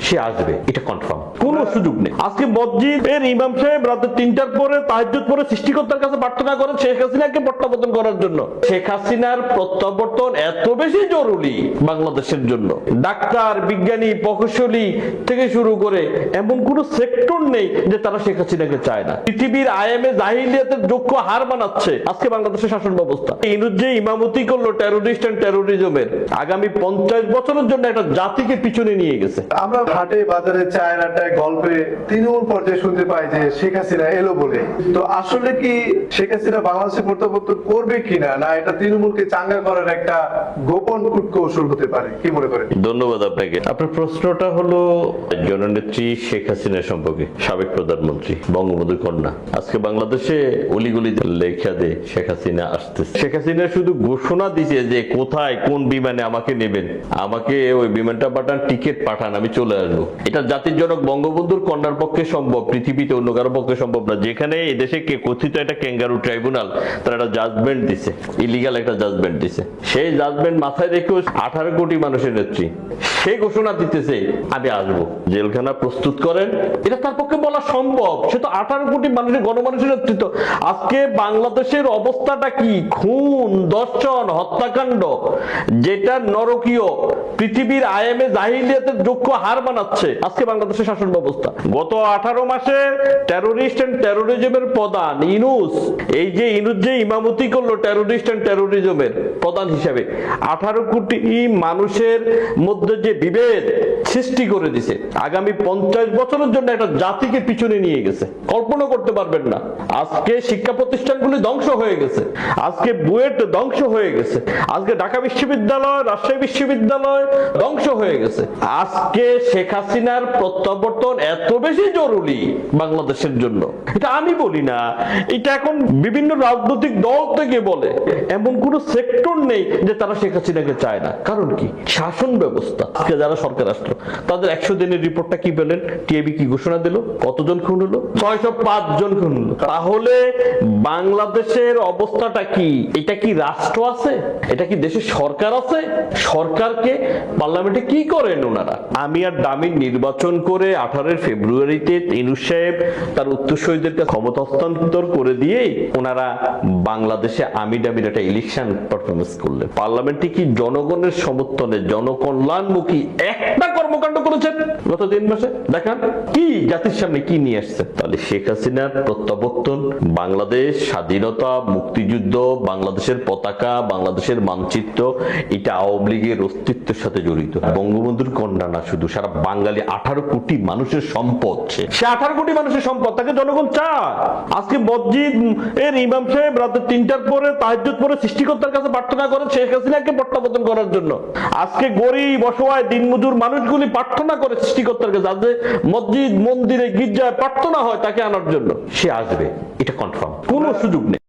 সে আসবে, এটা কনফার্ম, কোনো সুযোগ নেই। আজকে মসজিদের ইমাম সাহেব রাতে 3টার পরে তাহাজ্জুদ পরে সৃষ্টিকর্তার কাছে প্রার্থনা করেন শেখ হাসিনাকে প্রত্যাবর্তন করার জন্য। শেখ হাসিনার প্রত্যাবর্তন এত বেশি জরুরি বাংলাদেশের জন্য, ডাক্তার, বিজ্ঞানী, প্রকৌশলী থেকে শুরু করে এমন কোন সেক্টর নেই যে তারা শেখ হাসিনাকে চায় না। পৃথিবীর আইএমএ জাহিলিয়াতের যোগ্য হার মানাচ্ছে আজকে বাংলাদেশের শাসন ব্যবস্থা। ইনুস যে ইমামতি করলো টেরোরিস্ট এন্ড টেরোরিজমের, আগামী 50 বছরের জন্য একটা জাতিকে পিছনে নিয়ে গেছে। আমরা হাটে বাজারে চায়ের আড্ডায় গল্পে তৃণমূল পর্যায়ে শুনতে পাই যে শেখ হাসিনা এলো বলে। তো আসলে কি শেখ হাসিনা বাংলাদেশে প্রত্যাবর্তন করবে কিনা, না এটা তৃণমূলকে চাঙ্গা করার একটা গোপন কূটকৌশল হতে পারে, কি মনে করেন? ধন্যবাদ আপনাকে। আপনার প্রশ্নটা হলো জননেত্রী শেখ হাসিনা সম্পর্কে, সাবেক প্রধানমন্ত্রী, বঙ্গবন্ধুর কন্যা। আজকে বাংলাদেশে অলিগলি লেখা দে শেখ হাসিনা আসতেছে। শেখ হাসিনা শুধু ঘোষণা দিছে যে কোথায় কোন বিমানে আমাকে নেবেন, আমাকে ওই বিমানটা পাঠান, টিকিট পাঠান, আমি চলে আসবো। এটা জাতির জনক বঙ্গবন্ধুর কন্যার পক্ষে সম্ভব, পৃথিবীতে অন্য কারো পক্ষে সম্ভব না। যেখানে এদেশে কথিত একটা ক্যাঙ্গারু ট্রাইব্যুনাল তারা একটা জাজমেন্ট দিছে, ইলিগাল একটা জাজমেন্ট দিছে, সেই জাজমেন্ট মাথায় রেখে 18 কোটি মানুষের নেত্রী সে ঘোষণা দিতেছে আমি আসবো, জেলখানা প্রস্তুত করেন। এটা তার পক্ষে বলা সম্ভব। সে তো 18 কোটি মানুষের গণমানুষের নেতৃত্ব। আজকে বাংলাদেশের অবস্থাটা কি? খুন, দর্শন, হত্যাকাণ্ড, যেটা নরকীয়, পৃথিবীর আইএমএ জাহিলিয়াতের যোগ্য হার মানাচ্ছে আজকে বাংলাদেশের শাসন ব্যবস্থা। গত 18 মাসে টেরোরিস্ট এন্ড টেরোরিজমের প্রধান ইনুস, এই যে ইনুস যে ইমামতি করলো টেরোরিস্ট এন্ড টেরোরিজমের প্রধান হিসেবে, 18 কোটি মানুষের মধ্যে যে বিভেদ সৃষ্টি করে দিছে, আগামী 50 বছরের জন্য একটা জাতিকে পিছনে নিয়ে গেছে। কল্পনা করতে পারবেন না। আজকে শিক্ষা প্রতিষ্ঠানগুলি ধ্বংস হয়ে গেছে, আজকে বুয়েট ধ্বংস হয়ে গেছে, আজকে ঢাকা বিশ্ববিদ্যালয়, রাজশাহী বিশ্ববিদ্যালয় ধ্বংস হয়ে গেছে। আজকে শেখ হাসিনার প্রত্যাবর্তন এত বেশি জরুরি বাংলাদেশের জন্য। এটা আমি বলি না, এটা এখন বিভিন্ন রাজনৈতিক দল থেকে বলে। এমন কোন সেক্টর নেই যে তারা শেখ হাসিনাকে চায় না। কারণ কি? শাসন ব্যবস্থা। আজকে যারা সরকার আসলো তাদের 100 দিনের রিপোর্টটা কি পেলেন? টিআইবি কি ঘোষণা দিল? কতজন খুন হলো? 605 জন খুন হলো। তাহলে বাংলাদেশের অবস্থাটা কি? এটা কি রাষ্ট্র আছে? এটা কি দেশের সরকার আছে? সরকারকে পার্লামেন্টে কি করেন ওনারা? আমি আর দামি নির্বাচন করে 18 ফেব্রুয়ারিতে ইনুস সাহেব তার উত্তরসূরিদেরকে ক্ষমতা হস্তান্তর করে দিয়েই ওনারা বাংলাদেশে আমির একটা ইলেকশন পারফরমেন্স করলেন। পার্লামেন্টে কি জনগণের সমর্থনে জনকল্যাণমুখী একটা কর্মকাণ্ড করেছেন গত 3 মাসে? দেখান কি জাতির সামনে কি নিয়ে আসছে। তাহলে শেখ হাসিনার প্রত্যাবর্তন, বাংলাদেশ স্বাধীনতা, মুক্তিযুদ্ধ, বাংলাদেশের পতাকা, বাংলাদেশের মানচিত্র, এটা আওয়ামী লীগের অস্তিত্বের সাথে জড়িত। বঙ্গবন্ধুর কন্যা না, শুধু সারা বাঙালি 18 কোটি মানুষের সম্পদ। সে 18 কোটি মানুষের সম্পদ, তাকে জনগণ চায়। আজকে মসজিদ এর ইমাম সাহেব রাতে 3টার পরে তাহাজ্জুদ পরে সৃষ্টিকর্তার কাছে প্রার্থনা করেন শেখ হাসিনাকে প্রত্যাবর্তন করার জন্য। আজকে গরিব, অসহায়, দিনমজুর মানুষগুলি প্রার্থনা করে সৃষ্টিকর্তার কাছে, যাতে মসজিদ, মন্দিরে, গির্জায় প্রার্থনা হয় তাকে আনার জন্য। সে আসবে, এটা কনফার্ম, কোনো সুযোগ নেই।